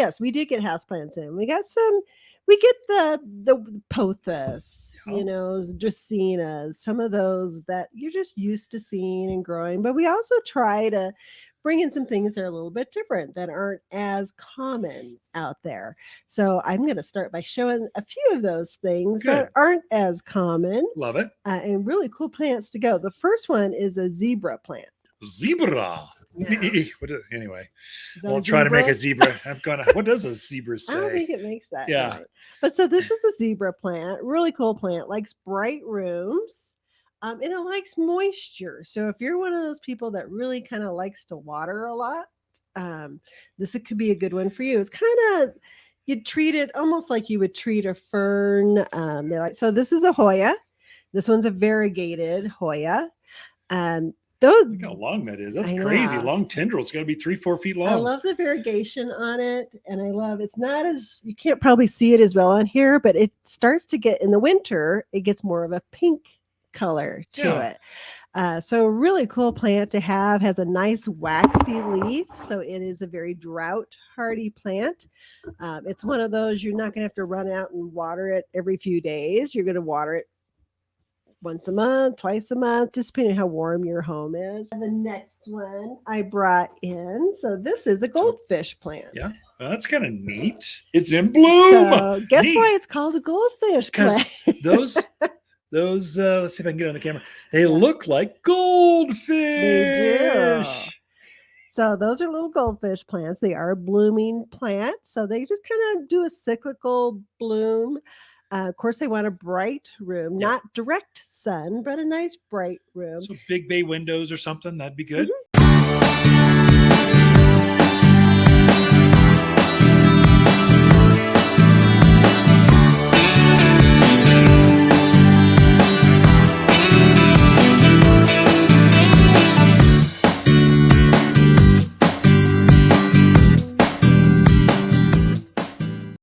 yes, we did get houseplants in. We got some. We get the pothos, Yeah. dracaenas, some of those that you're just used to seeing and growing. But we also try to bring in some things that are a little bit different that aren't as common out there. So I'm going to start by showing a few of those things Good. that aren't as common Love it. and really cool plants to go. The first one is a zebra plant. Zebra. Yeah. Anyway, Is I that a won't try to make a zebra? zebra. I'm gonna. What does a zebra I don't say? think it makes that Yeah. right. But so this is a zebra plant, really cool plant, likes bright rooms. And it likes moisture. So if you're one of those people that really kind of likes to water a lot, this could be a good one for you. It's kind of you'd treat it almost like you would treat a fern. So this is a Hoya. This one's a variegated Hoya. Um, those Look how long that is. That's I crazy. know. Long tendrils. Got to be 3-4 feet long. I love the variegation on it, and I love it's not as you can't probably see it as well on here, but it starts to get in the winter. It gets more of a pink color to Yeah. it. So a really cool plant to have. Has a nice waxy leaf, so it is a very drought hardy plant. It's one of those you're not going to have to run out and water it every few days. You're going to water it once a month, twice a month, just depending on how warm your home is. The next one I brought in. So this is a goldfish plant. Yeah. Well, that's kind of neat. It's in bloom. So guess Neat. why it's called a goldfish plant? Because those let's see if I can get it on the camera. They look like goldfish. They do. So those are little goldfish plants. They are blooming plants. So they just kind of do a cyclical bloom. Of course, they want a bright room, not direct sun, but a nice bright room. So big bay windows or something, that'd be good.